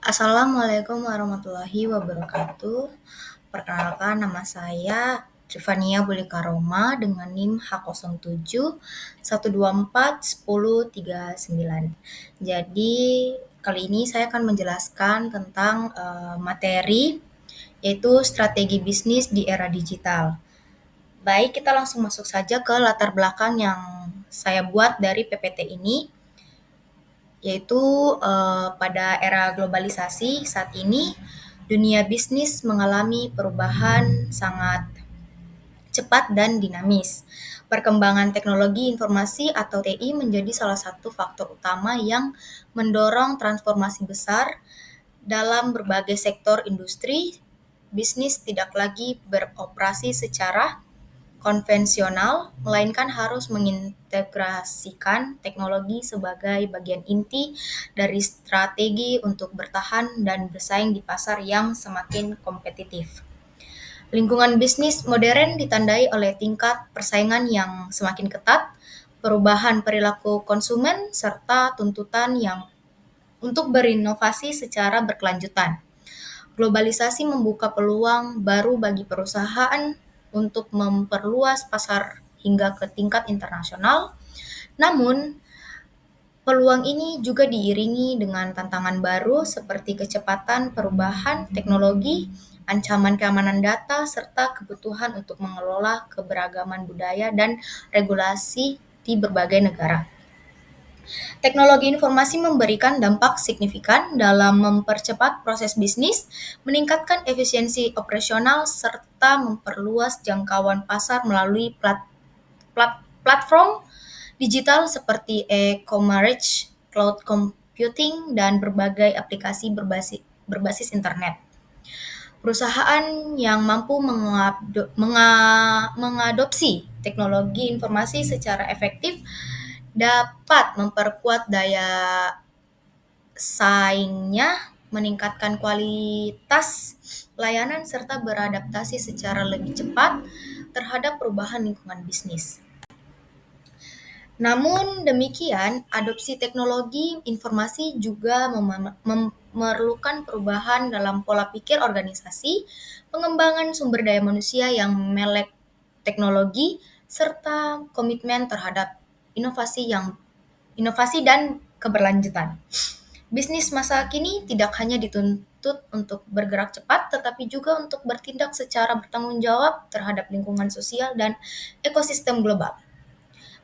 Assalamualaikum warahmatullahi wabarakatuh. Perkenalkan, nama saya Trivania Bulikaroma dengan NIM H0711241039. Jadi, kali ini saya akan menjelaskan tentang materi yaitu strategi bisnis di era digital. Baik, kita langsung masuk saja ke latar belakang yang saya buat dari PPT ini, yaitu pada era globalisasi saat ini dunia bisnis mengalami perubahan sangat cepat dan dinamis. Perkembangan teknologi informasi atau TI menjadi salah satu faktor utama yang mendorong transformasi besar dalam berbagai sektor industri. Bisnis tidak lagi beroperasi secara konvensional, melainkan harus mengintegrasikan teknologi sebagai bagian inti dari strategi untuk bertahan dan bersaing di pasar yang semakin kompetitif. Lingkungan bisnis modern ditandai oleh tingkat persaingan yang semakin ketat, perubahan perilaku konsumen, serta tuntutan yang untuk berinovasi secara berkelanjutan. Globalisasi membuka peluang baru bagi perusahaan untuk memperluas pasar hingga ke tingkat internasional. Namun, peluang ini juga diiringi dengan tantangan baru seperti kecepatan perubahan teknologi, ancaman keamanan data, serta kebutuhan untuk mengelola keberagaman budaya dan regulasi di berbagai negara. Teknologi informasi memberikan dampak signifikan dalam mempercepat proses bisnis, meningkatkan efisiensi operasional, serta memperluas jangkauan pasar melalui platform digital seperti e-commerce, cloud computing, dan berbagai aplikasi berbasis internet. Perusahaan yang mampu mengadopsi teknologi informasi secara efektif dapat memperkuat daya saingnya, meningkatkan kualitas layanan, serta beradaptasi secara lebih cepat terhadap perubahan lingkungan bisnis. Namun demikian, adopsi teknologi informasi juga memerlukan perubahan dalam pola pikir organisasi, pengembangan sumber daya manusia yang melek teknologi, serta komitmen terhadap inovasi dan keberlanjutan. Bisnis masa kini tidak hanya dituntut untuk bergerak cepat, tetapi juga untuk bertindak secara bertanggung jawab terhadap lingkungan sosial dan ekosistem global.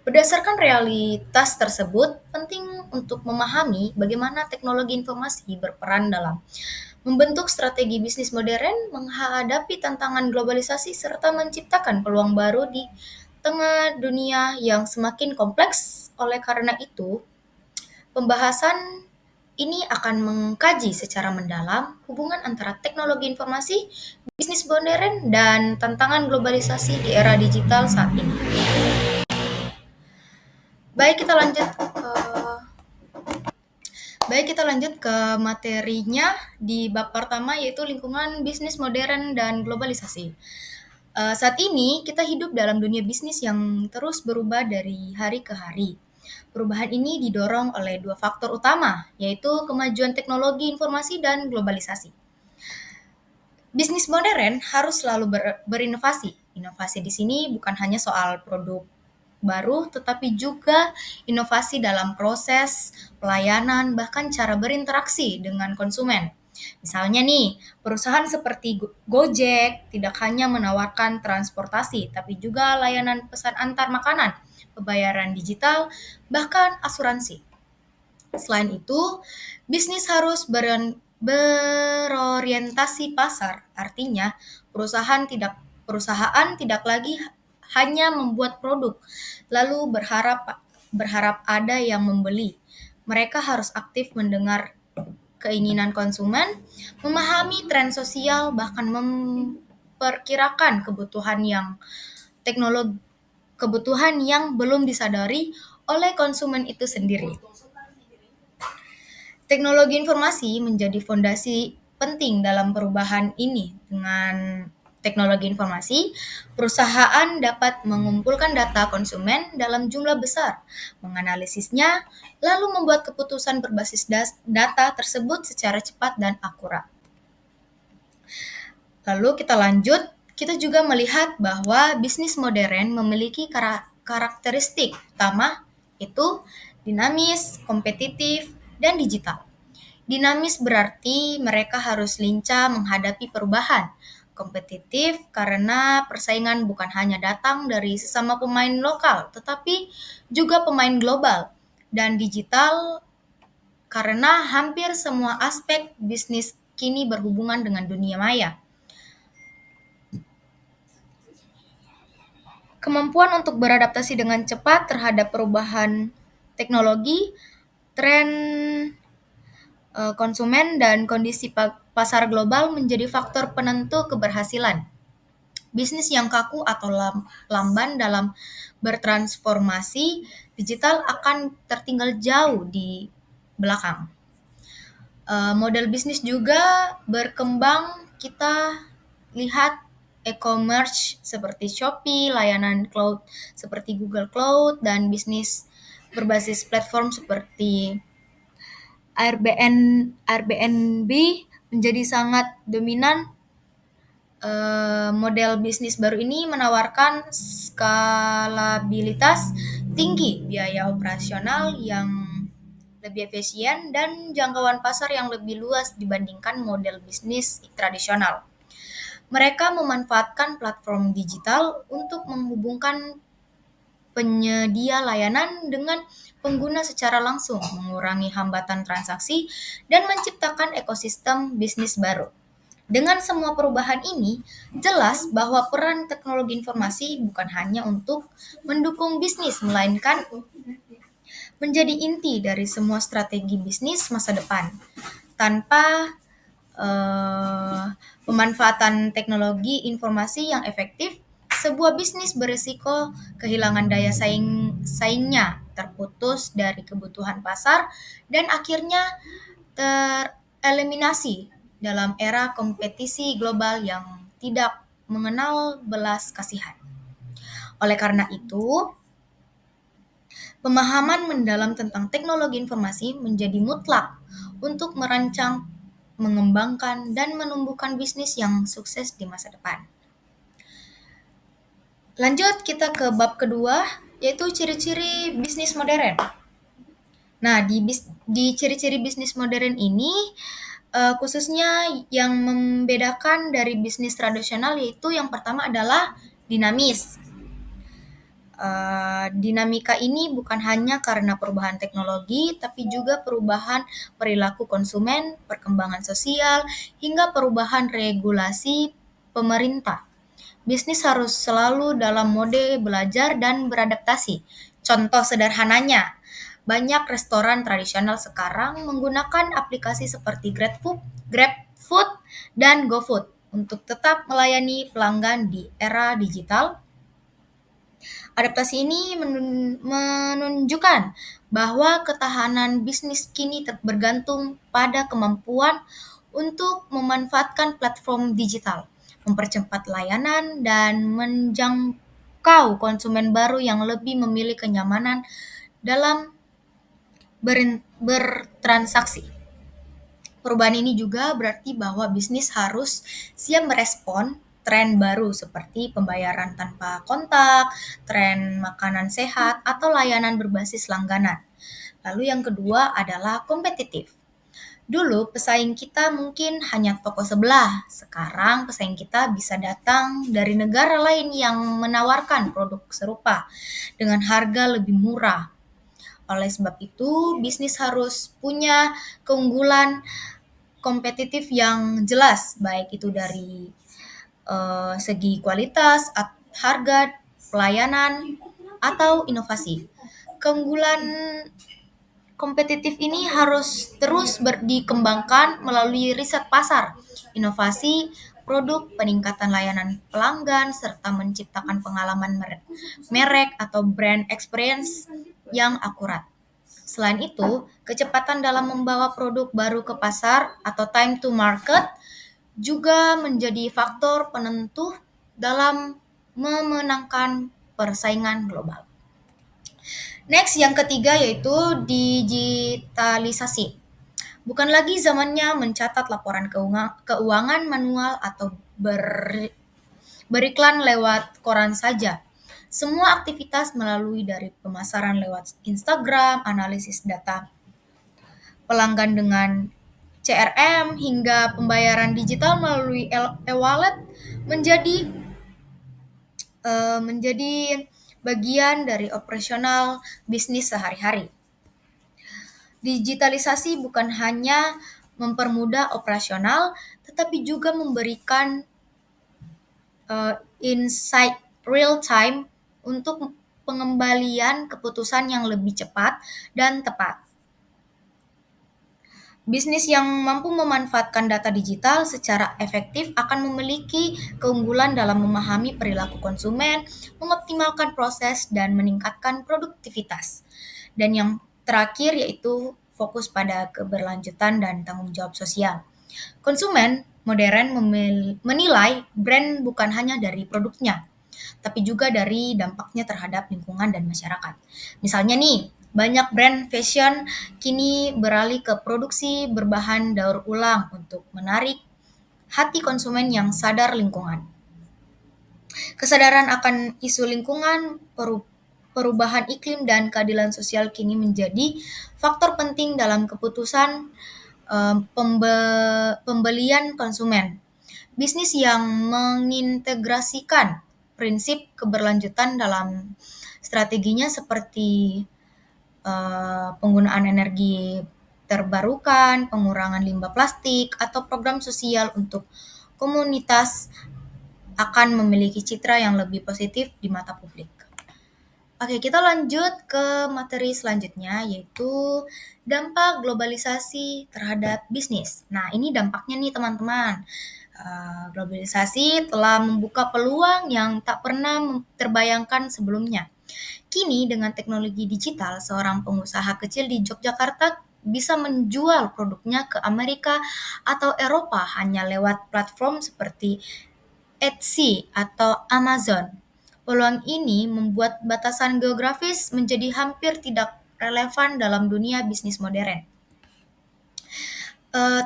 Berdasarkan realitas tersebut, penting untuk memahami bagaimana teknologi informasi berperan dalam membentuk strategi bisnis modern, menghadapi tantangan globalisasi, serta menciptakan peluang baru di tengah dunia yang semakin kompleks. Oleh karena itu, pembahasan ini akan mengkaji secara mendalam hubungan antara teknologi informasi, bisnis modern, dan tantangan globalisasi di era digital saat ini. Baik, kita lanjut ke materinya di bab pertama, yaitu lingkungan bisnis modern dan globalisasi. Saat ini kita hidup dalam dunia bisnis yang terus berubah dari hari ke hari. Perubahan ini didorong oleh dua faktor utama, yaitu kemajuan teknologi informasi dan globalisasi. Bisnis modern harus selalu berinovasi. Inovasi di sini bukan hanya soal produk baru, tetapi juga inovasi dalam proses, pelayanan, bahkan cara berinteraksi dengan konsumen. Misalnya nih, perusahaan seperti Gojek tidak hanya menawarkan transportasi, tapi juga layanan pesan antar makanan, pembayaran digital, bahkan asuransi. Selain itu, bisnis harus berorientasi pasar, artinya perusahaan tidak lagi hanya membuat produk, lalu berharap ada yang membeli. Mereka harus aktif mendengar keinginan konsumen, memahami tren sosial, bahkan memperkirakan kebutuhan yang belum disadari oleh konsumen itu sendiri. Teknologi informasi menjadi fondasi penting dalam perubahan ini. Dengan teknologi informasi, perusahaan dapat mengumpulkan data konsumen dalam jumlah besar, menganalisisnya, lalu membuat keputusan berbasis data tersebut secara cepat dan akurat. Lalu kita lanjut, kita juga melihat bahwa bisnis modern memiliki karakteristik utama, yaitu dinamis, kompetitif, dan digital. Dinamis berarti mereka harus lincah menghadapi perubahan. Kompetitif karena persaingan bukan hanya datang dari sesama pemain lokal, tetapi juga pemain global. Dan digital karena hampir semua aspek bisnis kini berhubungan dengan dunia maya. Kemampuan untuk beradaptasi dengan cepat terhadap perubahan teknologi, tren konsumen, dan kondisi pasar global menjadi faktor penentu keberhasilan. Bisnis yang kaku atau lamban dalam bertransformasi digital akan tertinggal jauh di belakang. Model bisnis juga berkembang, kita lihat e-commerce seperti Shopee, layanan cloud seperti Google Cloud, dan bisnis berbasis platform seperti Airbnb menjadi sangat dominan. Model bisnis baru ini menawarkan skalabilitas tinggi, biaya operasional yang lebih efisien, dan jangkauan pasar yang lebih luas dibandingkan model bisnis tradisional. Mereka memanfaatkan platform digital untuk menghubungkan penyedia layanan dengan pengguna secara langsung, mengurangi hambatan transaksi, dan menciptakan ekosistem bisnis baru. Dengan semua perubahan ini, jelas bahwa peran teknologi informasi bukan hanya untuk mendukung bisnis, melainkan menjadi inti dari semua strategi bisnis masa depan. Tanpa pemanfaatan teknologi informasi yang efektif, sebuah bisnis berisiko kehilangan daya saingnya, terputus dari kebutuhan pasar, dan akhirnya tereliminasi dalam era kompetisi global yang tidak mengenal belas kasihan. Oleh karena itu, pemahaman mendalam tentang teknologi informasi menjadi mutlak untuk merancang, mengembangkan, dan menumbuhkan bisnis yang sukses di masa depan. Lanjut kita ke bab kedua, yaitu ciri-ciri bisnis modern. Nah, di ciri-ciri bisnis modern ini, khususnya yang membedakan dari bisnis tradisional, yaitu yang pertama adalah dinamis. Dinamika ini bukan hanya karena perubahan teknologi, tapi juga perubahan perilaku konsumen, perkembangan sosial, hingga perubahan regulasi pemerintah. Bisnis harus selalu dalam mode belajar dan beradaptasi. Contoh sederhananya, banyak restoran tradisional sekarang menggunakan aplikasi seperti GrabFood, dan GoFood untuk tetap melayani pelanggan di era digital. Adaptasi ini menunjukkan bahwa ketahanan bisnis kini bergantung pada kemampuan untuk memanfaatkan platform digital, mempercepat layanan, dan menjangkau konsumen baru yang lebih memilih kenyamanan dalam bertransaksi. Perubahan ini juga berarti bahwa bisnis harus siap merespon tren baru seperti pembayaran tanpa kontak, tren makanan sehat, atau layanan berbasis langganan. Lalu yang kedua adalah kompetitif. Dulu pesaing kita mungkin hanya toko sebelah, sekarang pesaing kita bisa datang dari negara lain yang menawarkan produk serupa dengan harga lebih murah. Oleh sebab itu, bisnis harus punya keunggulan kompetitif yang jelas, baik itu dari segi kualitas, harga, pelayanan, atau inovasi. Keunggulan kompetitif ini harus terus dikembangkan melalui riset pasar, inovasi produk, peningkatan layanan pelanggan, serta menciptakan pengalaman merek atau brand experience yang akurat. Selain itu, kecepatan dalam membawa produk baru ke pasar atau time to market juga menjadi faktor penentu dalam memenangkan persaingan global. Next, yang ketiga yaitu digitalisasi. Bukan lagi zamannya mencatat laporan keuangan manual atau beriklan lewat koran saja. Semua aktivitas melalui dari pemasaran lewat Instagram, analisis data pelanggan dengan CRM, hingga pembayaran digital melalui e-wallet menjadi menjadi bagian dari operasional bisnis sehari-hari. Digitalisasi bukan hanya mempermudah operasional, tetapi juga memberikan insight real time untuk pengembalian keputusan yang lebih cepat dan tepat. Bisnis yang mampu memanfaatkan data digital secara efektif akan memiliki keunggulan dalam memahami perilaku konsumen, mengoptimalkan proses, dan meningkatkan produktivitas. Dan yang terakhir yaitu fokus pada keberlanjutan dan tanggung jawab sosial. Konsumen modern menilai brand bukan hanya dari produknya, tapi juga dari dampaknya terhadap lingkungan dan masyarakat. Misalnya nih, banyak brand fashion kini beralih ke produksi berbahan daur ulang untuk menarik hati konsumen yang sadar lingkungan. Kesadaran akan isu lingkungan, perubahan iklim, dan keadilan sosial kini menjadi faktor penting dalam keputusan pembelian konsumen. Bisnis yang mengintegrasikan prinsip keberlanjutan dalam strateginya seperti penggunaan energi terbarukan, pengurangan limbah plastik, atau program sosial untuk komunitas akan memiliki citra yang lebih positif di mata publik. Oke, kita lanjut ke materi selanjutnya, yaitu dampak globalisasi terhadap bisnis. Nah, ini dampaknya nih teman-teman. Globalisasi telah membuka peluang yang tak pernah terbayangkan sebelumnya. Kini dengan teknologi digital, seorang pengusaha kecil di Yogyakarta bisa menjual produknya ke Amerika atau Eropa hanya lewat platform seperti Etsy atau Amazon. Peluang ini membuat batasan geografis menjadi hampir tidak relevan dalam dunia bisnis modern.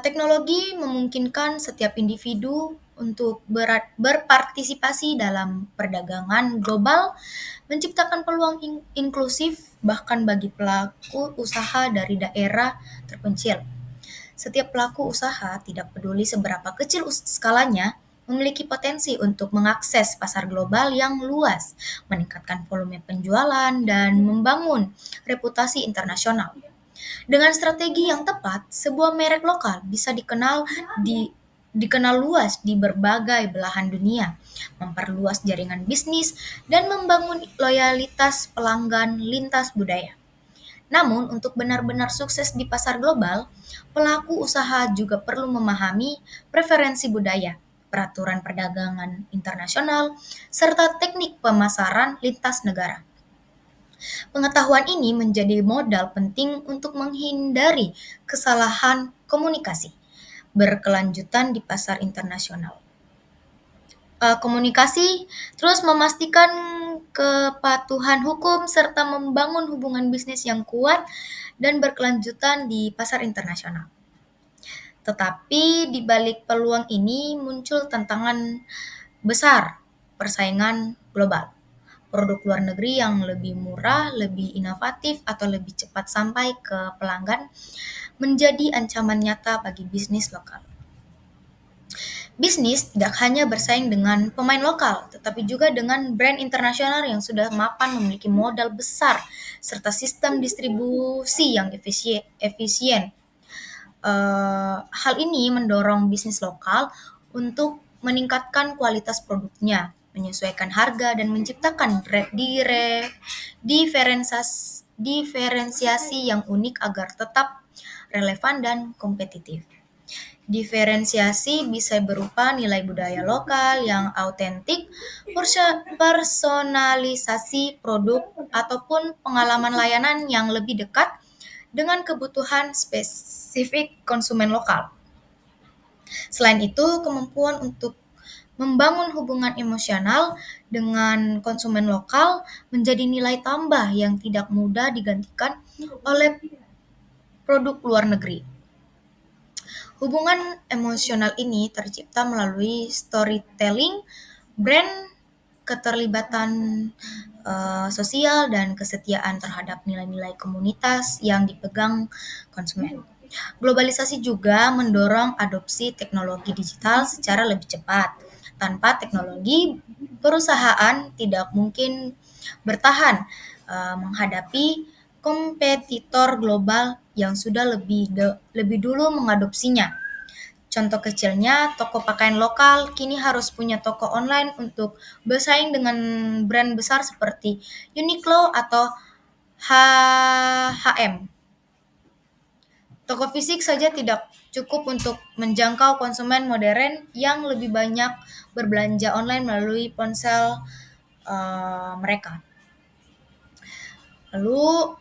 Teknologi memungkinkan setiap individu untuk berpartisipasi dalam perdagangan global, menciptakan peluang inklusif bahkan bagi pelaku usaha dari daerah terpencil. Setiap pelaku usaha, tidak peduli seberapa kecil skalanya, memiliki potensi untuk mengakses pasar global yang luas, meningkatkan volume penjualan, dan membangun reputasi internasional. Dengan strategi yang tepat, sebuah merek lokal bisa dikenal luas di berbagai belahan dunia, memperluas jaringan bisnis, dan membangun loyalitas pelanggan lintas budaya. Namun, untuk benar-benar sukses di pasar global, pelaku usaha juga perlu memahami preferensi budaya, peraturan perdagangan internasional, serta teknik pemasaran lintas negara. Pengetahuan ini menjadi modal penting untuk menghindari kesalahan komunikasi berkelanjutan di pasar internasional. Komunikasi, terus memastikan kepatuhan hukum serta membangun hubungan bisnis yang kuat dan berkelanjutan di pasar internasional. Tetapi di balik peluang ini muncul tantangan besar, persaingan global. Produk luar negeri yang lebih murah, lebih inovatif, atau lebih cepat sampai ke pelanggan menjadi ancaman nyata bagi bisnis lokal. Bisnis tidak hanya bersaing dengan pemain lokal, tetapi juga dengan brand internasional yang sudah mapan memiliki modal besar serta sistem distribusi yang efisien. Hal ini mendorong bisnis lokal untuk meningkatkan kualitas produknya, menyesuaikan harga, dan menciptakan diferensiasi yang unik agar tetap relevan dan kompetitif. Diferensiasi bisa berupa nilai budaya lokal yang autentik, personalisasi produk, ataupun pengalaman layanan yang lebih dekat dengan kebutuhan spesifik konsumen lokal. Selain itu, kemampuan untuk membangun hubungan emosional dengan konsumen lokal menjadi nilai tambah yang tidak mudah digantikan oleh produk luar negeri. Hubungan emosional ini tercipta melalui storytelling, brand, keterlibatan sosial, dan kesetiaan terhadap nilai-nilai komunitas yang dipegang konsumen. Globalisasi juga mendorong adopsi teknologi digital secara lebih cepat. Tanpa teknologi, perusahaan tidak mungkin bertahan menghadapi kompetitor global yang sudah lebih dulu mengadopsinya. Contoh kecilnya, toko pakaian lokal kini harus punya toko online untuk bersaing dengan brand besar seperti Uniqlo atau H&M. Toko fisik saja tidak cukup untuk menjangkau konsumen modern yang lebih banyak berbelanja online melalui ponsel mereka. Lalu,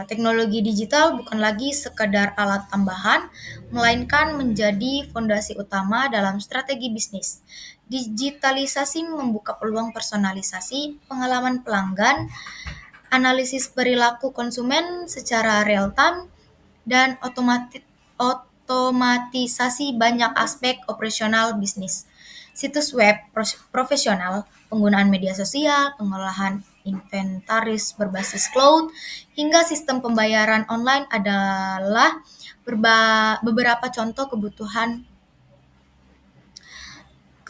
teknologi digital bukan lagi sekadar alat tambahan, melainkan menjadi fondasi utama dalam strategi bisnis. Digitalisasi membuka peluang personalisasi pengalaman pelanggan, analisis perilaku konsumen secara real time, dan otomatisasi banyak aspek operasional bisnis. Situs web profesional, penggunaan media sosial, pengolahan inventaris berbasis cloud, hingga sistem pembayaran online adalah beberapa contoh kebutuhan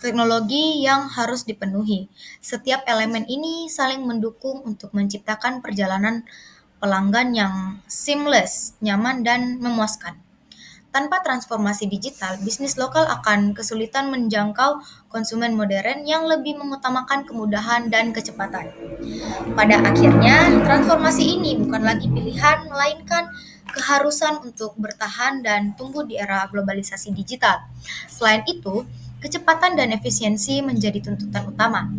teknologi yang harus dipenuhi. Setiap elemen ini saling mendukung untuk menciptakan perjalanan pelanggan yang seamless, nyaman, dan memuaskan. Tanpa transformasi digital, bisnis lokal akan kesulitan menjangkau konsumen modern yang lebih mengutamakan kemudahan dan kecepatan. Pada akhirnya, transformasi ini bukan lagi pilihan, melainkan keharusan untuk bertahan dan tumbuh di era globalisasi digital. Selain itu, kecepatan dan efisiensi menjadi tuntutan utama.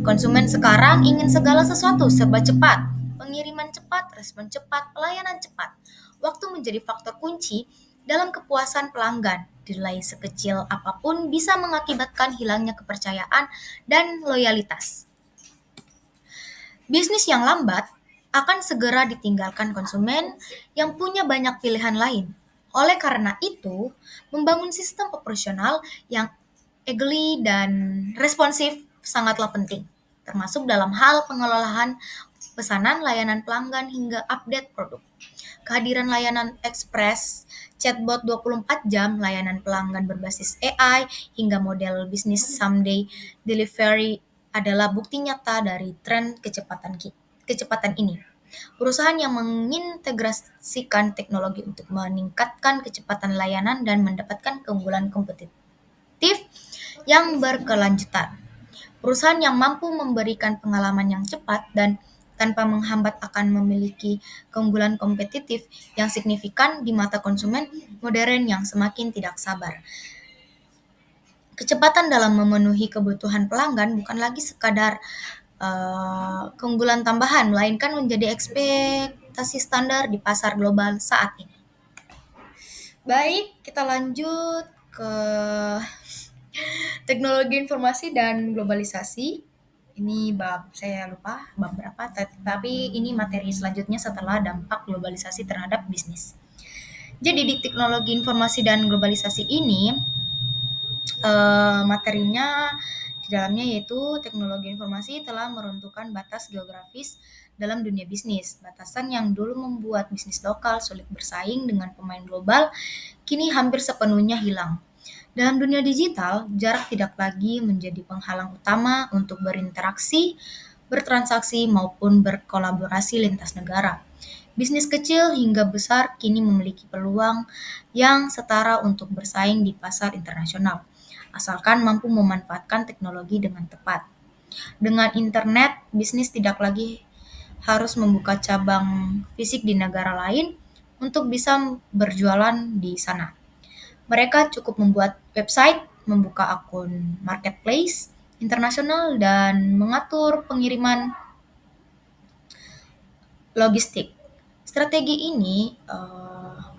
Konsumen sekarang ingin segala sesuatu serba cepat, pengiriman cepat, respon cepat, pelayanan cepat. Waktu menjadi faktor kunci dalam kepuasan pelanggan. Nilai sekecil apapun bisa mengakibatkan hilangnya kepercayaan dan loyalitas. Bisnis yang lambat akan segera ditinggalkan konsumen yang punya banyak pilihan lain. Oleh karena itu, membangun sistem operasional yang agile dan responsif sangatlah penting, termasuk dalam hal pengelolaan pesanan, layanan pelanggan, hingga update produk. Kehadiran layanan ekspres, chatbot 24 jam, layanan pelanggan berbasis AI, hingga model bisnis someday delivery adalah bukti nyata dari tren kecepatan ini. Perusahaan yang mengintegrasikan teknologi untuk meningkatkan kecepatan layanan dan mendapatkan keunggulan kompetitif yang berkelanjutan. Perusahaan yang mampu memberikan pengalaman yang cepat dan tanpa menghambat akan memiliki keunggulan kompetitif yang signifikan di mata konsumen modern yang semakin tidak sabar. Kecepatan dalam memenuhi kebutuhan pelanggan bukan lagi sekadar keunggulan tambahan, melainkan menjadi ekspektasi standar di pasar global saat ini. Baik, kita lanjut ke teknologi informasi dan globalisasi. Ini bab saya lupa bab berapa, tapi ini materi selanjutnya setelah dampak globalisasi terhadap bisnis. Jadi di teknologi informasi dan globalisasi ini materinya di dalamnya yaitu teknologi informasi telah meruntuhkan batas geografis dalam dunia bisnis. Batasan yang dulu membuat bisnis lokal sulit bersaing dengan pemain global kini hampir sepenuhnya hilang. Dalam dunia digital, jarak tidak lagi menjadi penghalang utama untuk berinteraksi, bertransaksi, maupun berkolaborasi lintas negara. Bisnis kecil hingga besar kini memiliki peluang yang setara untuk bersaing di pasar internasional, asalkan mampu memanfaatkan teknologi dengan tepat. Dengan internet, bisnis tidak lagi harus membuka cabang fisik di negara lain untuk bisa berjualan di sana. Mereka cukup membuat website, membuka akun marketplace internasional, dan mengatur pengiriman logistik. Strategi ini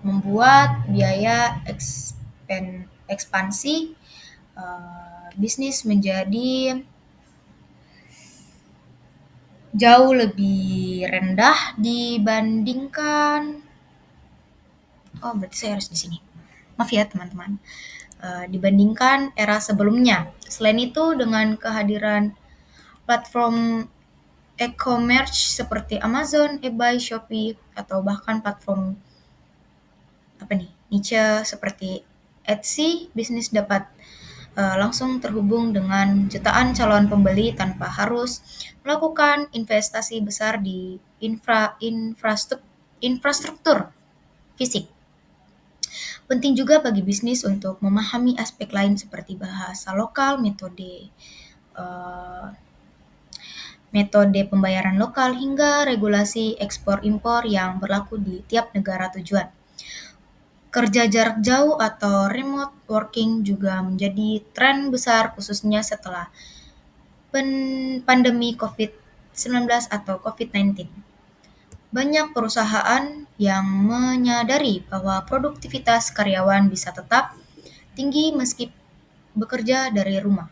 membuat biaya ekspansi bisnis menjadi jauh lebih rendah dibandingkan berarti saya harus di sini. Maaf ya teman-teman. Dibandingkan era sebelumnya. Selain itu, dengan kehadiran platform e-commerce seperti Amazon, eBay, Shopee, atau bahkan platform niche seperti Etsy, bisnis dapat langsung terhubung dengan jutaan calon pembeli tanpa harus melakukan investasi besar di infrastruktur fisik. Penting juga bagi bisnis untuk memahami aspek lain seperti bahasa lokal, metode pembayaran lokal, hingga regulasi ekspor-impor yang berlaku di tiap negara tujuan. Kerja jarak jauh atau remote working juga menjadi tren besar khususnya setelah pandemi COVID-19 atau COVID-19. Banyak perusahaan yang menyadari bahwa produktivitas karyawan bisa tetap tinggi meski bekerja dari rumah.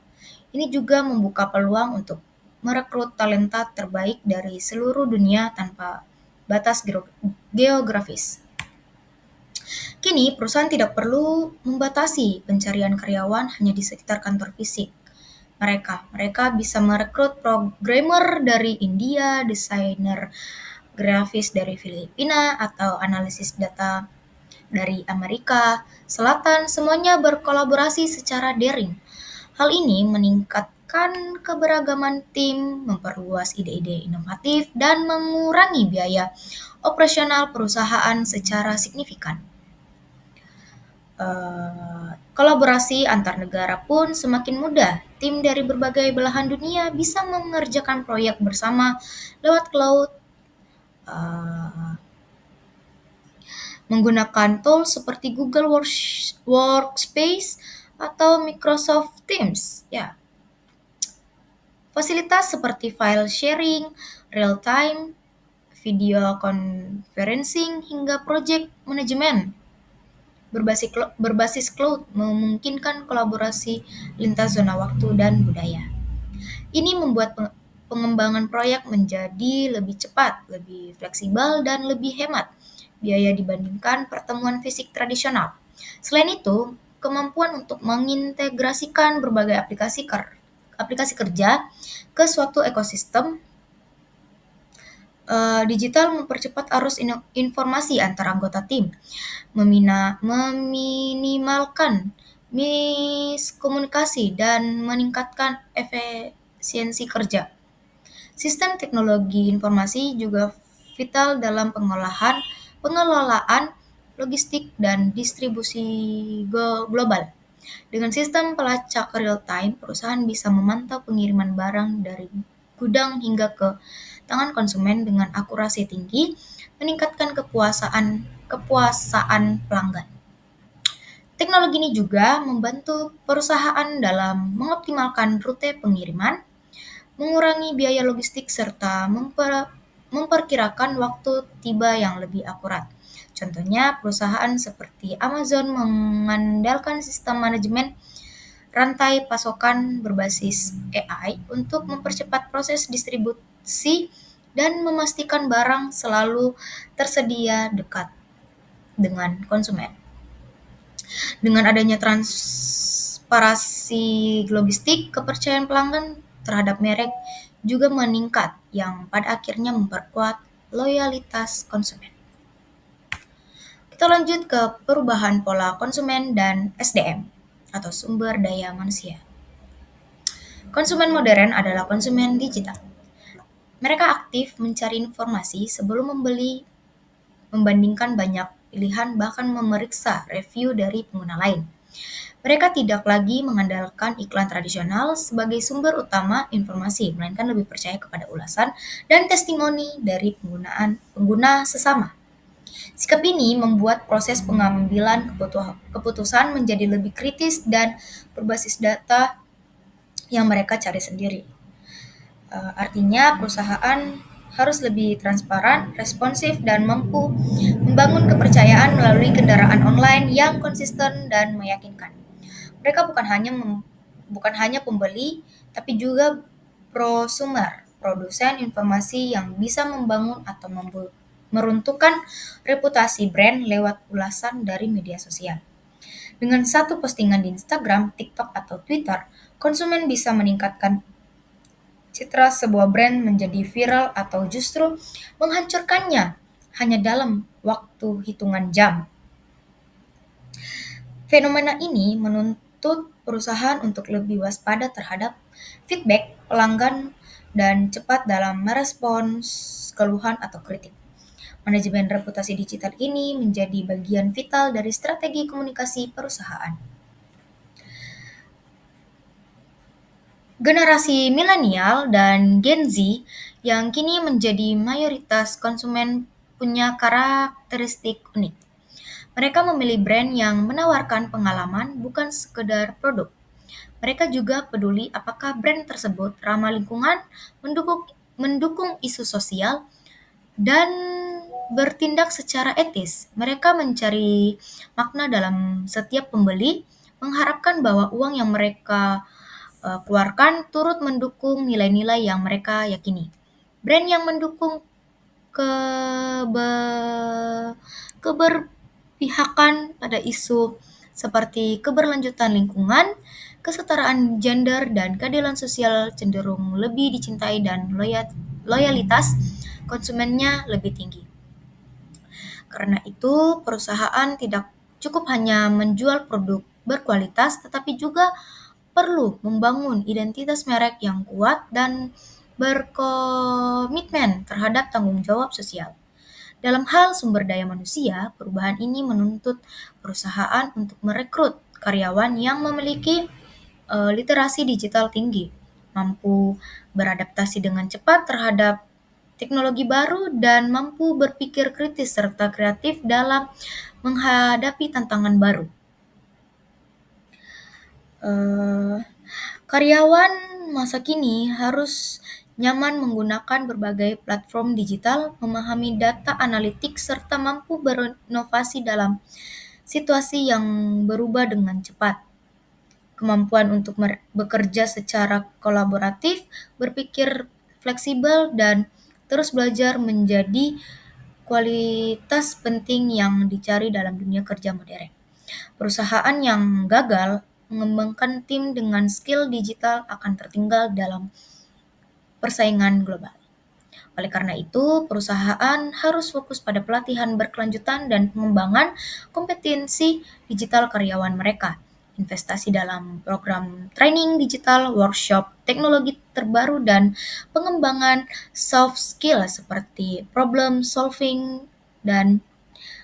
Ini juga membuka peluang untuk merekrut talenta terbaik dari seluruh dunia tanpa batas geografis. Kini, perusahaan tidak perlu membatasi pencarian karyawan hanya di sekitar kantor fisik mereka bisa merekrut programmer dari India, desainer grafis dari Filipina, atau analisis data dari Amerika Selatan. Semuanya berkolaborasi secara daring. Hal ini meningkatkan keberagaman tim, memperluas ide-ide inovatif, dan mengurangi biaya operasional perusahaan secara signifikan. Kolaborasi antar negara pun semakin mudah. Tim dari berbagai belahan dunia bisa mengerjakan proyek bersama lewat cloud, menggunakan tools seperti Google Workspace atau Microsoft Teams. Ya. Fasilitas seperti file sharing, real-time, video conferencing, hingga project management berbasis cloud memungkinkan kolaborasi lintas zona waktu dan budaya. Ini membuat pengembangan proyek menjadi lebih cepat, lebih fleksibel, dan lebih hemat biaya dibandingkan pertemuan fisik tradisional. Selain itu, kemampuan untuk mengintegrasikan berbagai aplikasi kerja ke suatu ekosistem digital mempercepat arus informasi antar anggota tim, meminimalkan miskomunikasi, dan meningkatkan efisiensi kerja. Sistem teknologi informasi juga vital dalam pengelolaan logistik dan distribusi global. Dengan sistem pelacak real-time, perusahaan bisa memantau pengiriman barang dari gudang hingga ke tangan konsumen dengan akurasi tinggi, meningkatkan kepuasaan pelanggan. Teknologi ini juga membantu perusahaan dalam mengoptimalkan rute pengiriman, mengurangi biaya logistik, serta memperkirakan waktu tiba yang lebih akurat. Contohnya, perusahaan seperti Amazon mengandalkan sistem manajemen rantai pasokan berbasis AI untuk mempercepat proses distribusi dan memastikan barang selalu tersedia dekat dengan konsumen. Dengan adanya transparansi logistik, kepercayaan pelanggan terhadap merek juga meningkat, yang pada akhirnya memperkuat loyalitas konsumen. Kita lanjut ke perubahan pola konsumen dan SDM atau sumber daya manusia. Konsumen modern adalah konsumen digital. Mereka aktif mencari informasi sebelum membeli, membandingkan banyak pilihan, bahkan memeriksa review dari pengguna lain. Mereka tidak lagi mengandalkan iklan tradisional sebagai sumber utama informasi, melainkan lebih percaya kepada ulasan dan testimoni dari pengguna sesama. Sikap ini membuat proses pengambilan keputusan menjadi lebih kritis dan berbasis data yang mereka cari sendiri. Artinya perusahaan harus lebih transparan, responsif, dan mampu membangun kepercayaan melalui kendaraan online yang konsisten dan meyakinkan. Mereka bukan hanya pembeli, tapi juga prosumer, produsen informasi yang bisa membangun atau meruntuhkan reputasi brand lewat ulasan dari media sosial. Dengan satu postingan di Instagram, TikTok, atau Twitter, konsumen bisa meningkatkan citra sebuah brand menjadi viral atau justru menghancurkannya hanya dalam waktu hitungan jam. Fenomena ini menuntut perusahaan untuk lebih waspada terhadap feedback pelanggan dan cepat dalam merespons keluhan atau kritik. Manajemen reputasi digital ini menjadi bagian vital dari strategi komunikasi perusahaan. Generasi milenial dan Gen Z yang kini menjadi mayoritas konsumen punya karakteristik unik. Mereka memilih brand yang menawarkan pengalaman bukan sekedar produk. Mereka juga peduli apakah brand tersebut ramah lingkungan, mendukung, mendukung isu sosial, dan bertindak secara etis. Mereka mencari makna dalam setiap pembeli, mengharapkan bahwa uang yang mereka keluarkan turut mendukung nilai-nilai yang mereka yakini. Brand yang mendukung keberpihakan pada isu seperti keberlanjutan lingkungan, kesetaraan gender, dan keadilan sosial cenderung lebih dicintai dan loyalitas konsumennya lebih tinggi. Karena itu, perusahaan tidak cukup hanya menjual produk berkualitas, tetapi juga perlu membangun identitas merek yang kuat dan berkomitmen terhadap tanggung jawab sosial. Dalam hal sumber daya manusia, perubahan ini menuntut perusahaan untuk merekrut karyawan yang memiliki literasi digital tinggi, mampu beradaptasi dengan cepat terhadap teknologi baru, dan mampu berpikir kritis serta kreatif dalam menghadapi tantangan baru. Eh, Karyawan masa kini harus nyaman menggunakan berbagai platform digital, memahami data analitik, serta mampu berinovasi dalam situasi yang berubah dengan cepat. Kemampuan untuk bekerja secara kolaboratif, berpikir fleksibel, dan terus belajar menjadi kualitas penting yang dicari dalam dunia kerja modern. Perusahaan yang gagal mengembangkan tim dengan skill digital akan tertinggal dalam persaingan global. Oleh karena itu, perusahaan harus fokus pada pelatihan berkelanjutan dan pengembangan kompetensi digital karyawan mereka. Investasi dalam program training digital, workshop teknologi terbaru, dan pengembangan soft skill seperti problem solving dan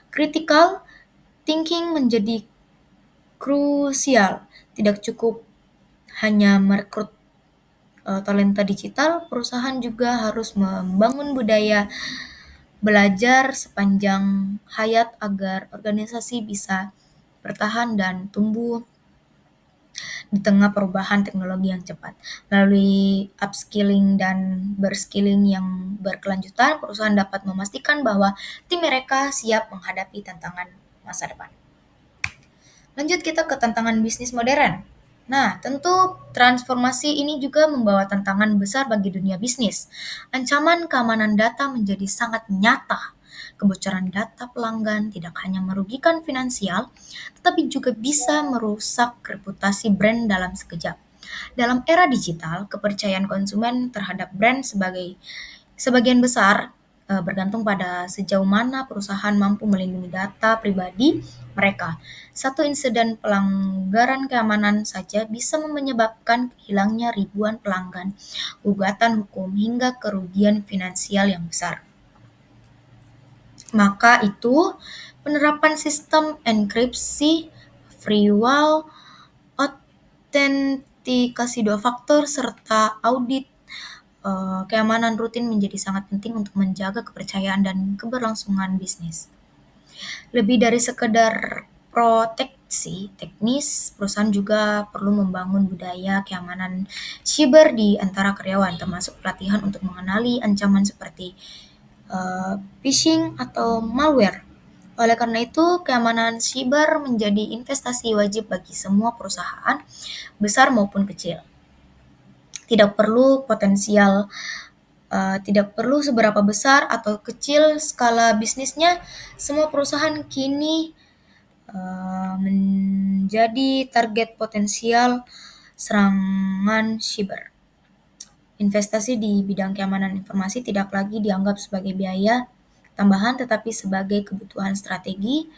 critical thinking menjadi krusial. Tidak cukup hanya merekrut talenta digital, perusahaan juga harus membangun budaya belajar sepanjang hayat agar organisasi bisa bertahan dan tumbuh di tengah perubahan teknologi yang cepat. Melalui upskilling dan berskilling yang berkelanjutan, perusahaan dapat memastikan bahwa tim mereka siap menghadapi tantangan masa depan. Lanjut kita ke tantangan bisnis modern. Nah, tentu transformasi ini juga membawa tantangan besar bagi dunia bisnis. Ancaman keamanan data menjadi sangat nyata. Kebocoran data pelanggan tidak hanya merugikan finansial, tetapi juga bisa merusak reputasi brand dalam sekejap. Dalam era digital, kepercayaan konsumen terhadap brand sebagian besar bergantung pada sejauh mana perusahaan mampu melindungi data pribadi mereka. Satu insiden pelanggaran keamanan saja bisa menyebabkan hilangnya ribuan pelanggan, gugatan hukum, hingga kerugian finansial yang besar. Maka itu, penerapan sistem enkripsi, firewall, autentikasi dua faktor, serta audit keamanan rutin menjadi sangat penting untuk menjaga kepercayaan dan keberlangsungan bisnis. Lebih dari sekedar proteksi teknis, perusahaan juga perlu membangun budaya keamanan siber di antara karyawan, termasuk pelatihan untuk mengenali ancaman seperti phishing atau malware. Oleh karena itu, keamanan siber menjadi investasi wajib bagi semua perusahaan, besar maupun kecil. Tidak perlu seberapa besar atau kecil skala bisnisnya, semua perusahaan kini menjadi target potensial serangan siber. Investasi di bidang keamanan informasi tidak lagi dianggap sebagai biaya tambahan, tetapi sebagai kebutuhan strategi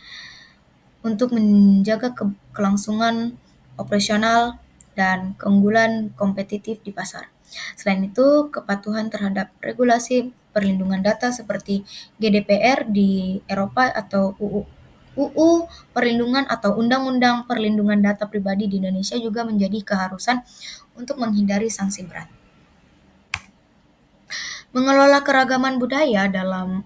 untuk menjaga kelangsungan operasional dan keunggulan kompetitif di pasar. Selain itu, kepatuhan terhadap regulasi perlindungan data seperti GDPR di Eropa atau UU Perlindungan atau Undang-Undang Perlindungan Data Pribadi di Indonesia juga menjadi keharusan untuk menghindari sanksi berat. Mengelola keragaman budaya dalam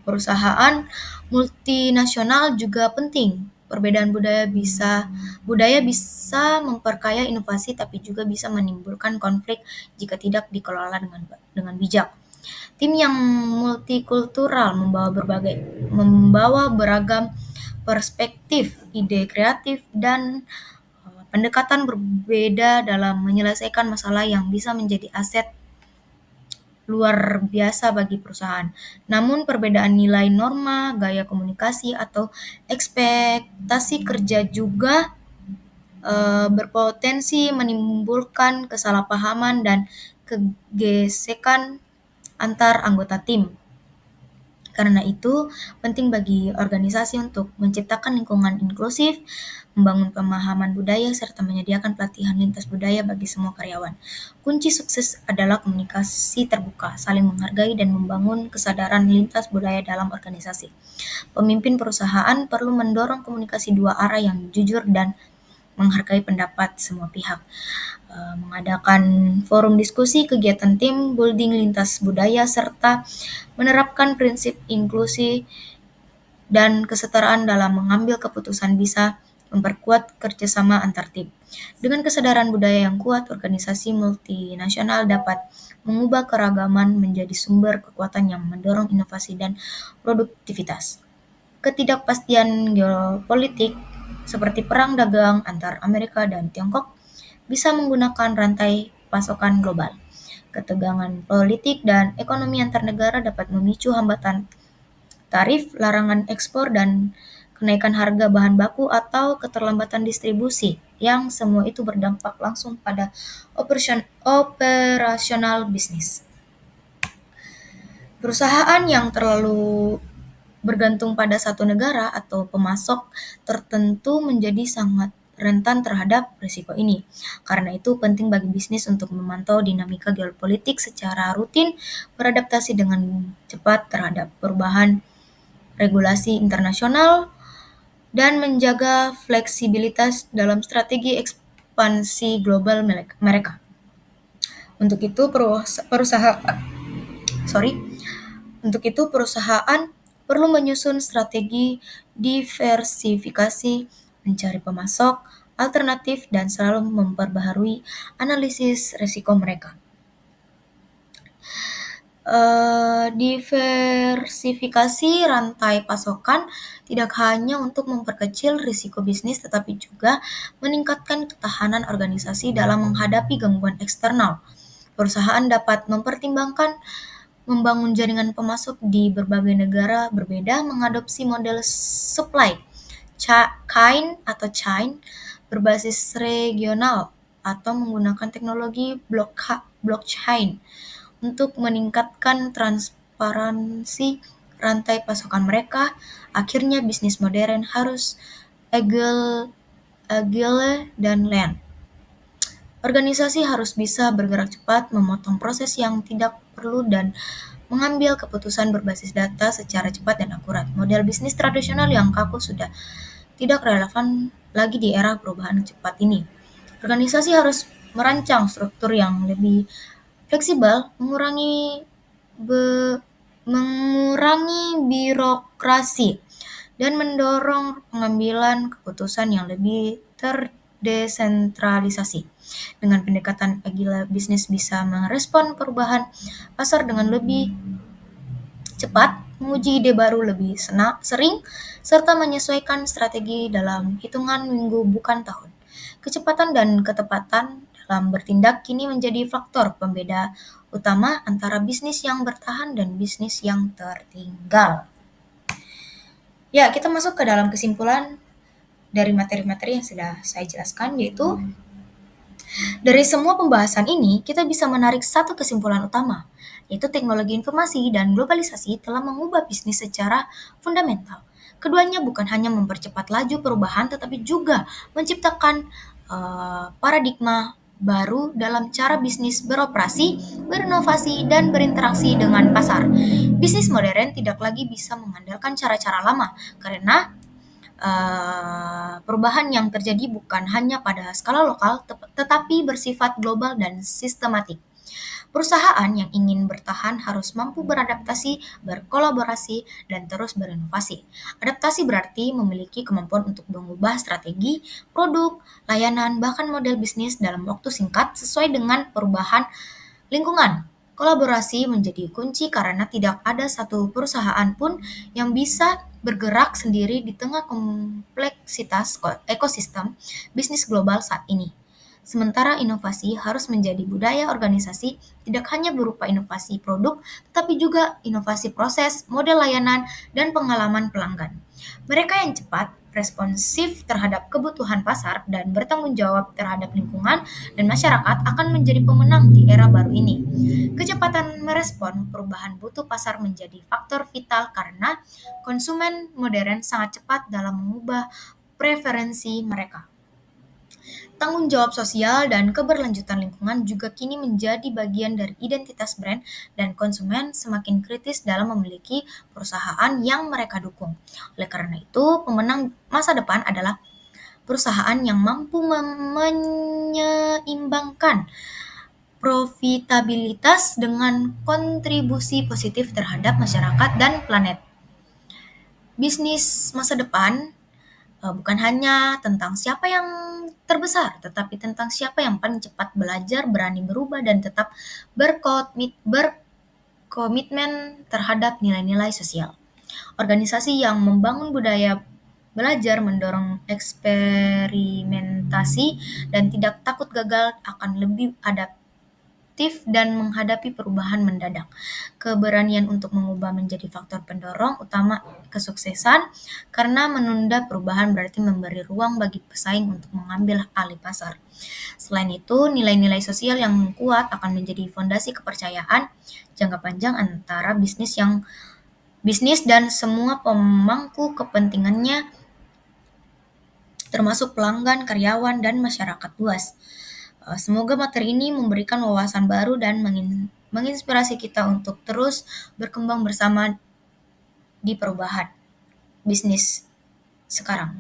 perusahaan multinasional juga penting. Perbedaan budaya bisa memperkaya inovasi, tapi juga bisa menimbulkan konflik jika tidak dikelola dengan bijak. Tim yang multikultural membawa beragam perspektif, ide kreatif, dan pendekatan berbeda dalam menyelesaikan masalah yang bisa menjadi aset luar biasa bagi perusahaan. Namun perbedaan nilai norma, gaya komunikasi, atau ekspektasi kerja juga berpotensi menimbulkan kesalahpahaman dan kegesekan antar anggota tim. Karena itu, penting bagi organisasi untuk menciptakan lingkungan inklusif, membangun pemahaman budaya, serta menyediakan pelatihan lintas budaya bagi semua karyawan. Kunci sukses adalah komunikasi terbuka, saling menghargai, dan membangun kesadaran lintas budaya dalam organisasi. Pemimpin perusahaan perlu mendorong komunikasi dua arah yang jujur dan menghargai pendapat semua pihak. Mengadakan forum diskusi, kegiatan tim building lintas budaya, serta menerapkan prinsip inklusi dan kesetaraan dalam mengambil keputusan bisa memperkuat kerjasama antar tim. Dengan kesadaran budaya yang kuat, organisasi multinasional dapat mengubah keragaman menjadi sumber kekuatan yang mendorong inovasi dan produktivitas. Ketidakpastian geopolitik seperti perang dagang antar Amerika dan Tiongkok bisa menggunakan rantai pasokan global. Ketegangan politik dan ekonomi antar negara dapat memicu hambatan tarif, larangan ekspor, dan kenaikan harga bahan baku atau keterlambatan distribusi, yang semua itu berdampak langsung pada operasional bisnis. Perusahaan yang terlalu bergantung pada satu negara atau pemasok tertentu menjadi sangat rentan terhadap risiko ini. Karena itu penting bagi bisnis untuk memantau dinamika geopolitik secara rutin, beradaptasi dengan cepat terhadap perubahan regulasi internasional, dan menjaga fleksibilitas dalam strategi ekspansi global mereka. Untuk itu perusahaan perlu menyusun strategi diversifikasi, mencari pemasok alternatif, dan selalu memperbaharui analisis risiko mereka. Diversifikasi rantai pasokan tidak hanya untuk memperkecil risiko bisnis, tetapi juga meningkatkan ketahanan organisasi dalam menghadapi gangguan eksternal. Perusahaan dapat mempertimbangkan membangun jaringan pemasok di berbagai negara berbeda, mengadopsi model supply chain berbasis regional, atau menggunakan teknologi blockchain untuk meningkatkan transparansi rantai pasokan mereka. Akhirnya bisnis modern harus agile dan lean. Organisasi harus bisa bergerak cepat, memotong proses yang tidak perlu, dan mengambil keputusan berbasis data secara cepat dan akurat. Model bisnis tradisional yang kaku sudah tidak relevan lagi di era perubahan cepat ini. Organisasi harus merancang struktur yang lebih fleksibel, mengurangi birokrasi, dan mendorong pengambilan keputusan yang lebih terdesentralisasi. Dengan pendekatan agile, bisnis bisa merespon perubahan pasar dengan lebih cepat, menguji ide baru lebih sering, serta menyesuaikan strategi dalam hitungan minggu bukan tahun. Kecepatan dan ketepatan dalam bertindak kini menjadi faktor pembeda utama antara bisnis yang bertahan dan bisnis yang tertinggal. Ya, kita masuk ke dalam kesimpulan dari materi-materi yang sudah saya jelaskan, yaitu dari semua pembahasan ini, kita bisa menarik satu kesimpulan utama, yaitu teknologi informasi dan globalisasi telah mengubah bisnis secara fundamental. Keduanya bukan hanya mempercepat laju perubahan, tetapi juga menciptakan paradigma baru dalam cara bisnis beroperasi, berinovasi, dan berinteraksi dengan pasar. Bisnis modern tidak lagi bisa mengandalkan cara-cara lama, karena perubahan yang terjadi bukan hanya pada skala lokal, tetapi bersifat global dan sistematik. Perusahaan yang ingin bertahan harus mampu beradaptasi, berkolaborasi, dan terus berinovasi. Adaptasi berarti memiliki kemampuan untuk mengubah strategi, produk, layanan, bahkan model bisnis dalam waktu singkat sesuai dengan perubahan lingkungan. Kolaborasi menjadi kunci karena tidak ada satu perusahaan pun yang bisa bergerak sendiri di tengah kompleksitas ekosistem bisnis global saat ini. Sementara inovasi harus menjadi budaya organisasi, tidak hanya berupa inovasi produk, tetapi juga inovasi proses, model layanan, dan pengalaman pelanggan. Mereka yang cepat, responsif terhadap kebutuhan pasar, dan bertanggung jawab terhadap lingkungan dan masyarakat akan menjadi pemenang di era baru ini. Kecepatan merespon perubahan butuh pasar menjadi faktor vital karena konsumen modern sangat cepat dalam mengubah preferensi mereka. Tanggung jawab sosial dan keberlanjutan lingkungan juga kini menjadi bagian dari identitas brand, dan konsumen semakin kritis dalam memiliki perusahaan yang mereka dukung. Oleh karena itu, pemenang masa depan adalah perusahaan yang mampu menyeimbangkan profitabilitas dengan kontribusi positif terhadap masyarakat dan planet. Bisnis masa depan bukan hanya tentang siapa yang terbesar, tetapi tentang siapa yang paling cepat belajar, berani berubah, dan tetap berkomitmen terhadap nilai-nilai sosial. Organisasi yang membangun budaya belajar, mendorong eksperimentasi, dan tidak takut gagal akan lebih adaptif dan menghadapi perubahan mendadak. Keberanian untuk mengubah menjadi faktor pendorong utama kesuksesan, karena menunda perubahan berarti memberi ruang bagi pesaing untuk mengambil alih pasar. Selain itu, nilai-nilai sosial yang kuat akan menjadi fondasi kepercayaan jangka panjang antara bisnis dan semua pemangku kepentingannya, termasuk pelanggan, karyawan, dan masyarakat luas. Semoga materi ini memberikan wawasan baru dan menginspirasi kita untuk terus berkembang bersama di perubahan bisnis sekarang.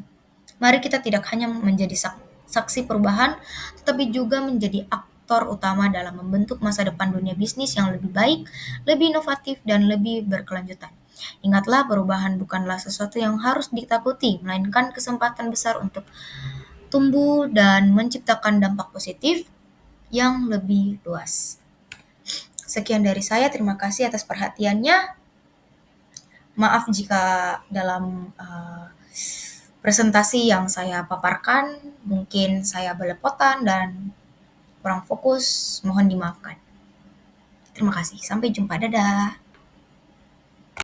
Mari kita tidak hanya menjadi saksi perubahan, tetapi juga menjadi aktor utama dalam membentuk masa depan dunia bisnis yang lebih baik, lebih inovatif, dan lebih berkelanjutan. Ingatlah, perubahan bukanlah sesuatu yang harus ditakuti, melainkan kesempatan besar untuk tumbuh dan menciptakan dampak positif yang lebih luas. Sekian dari saya, terima kasih atas perhatiannya. Maaf jika dalam presentasi yang saya paparkan mungkin saya belepotan dan kurang fokus, mohon dimaafkan. Terima kasih, sampai jumpa, dadah.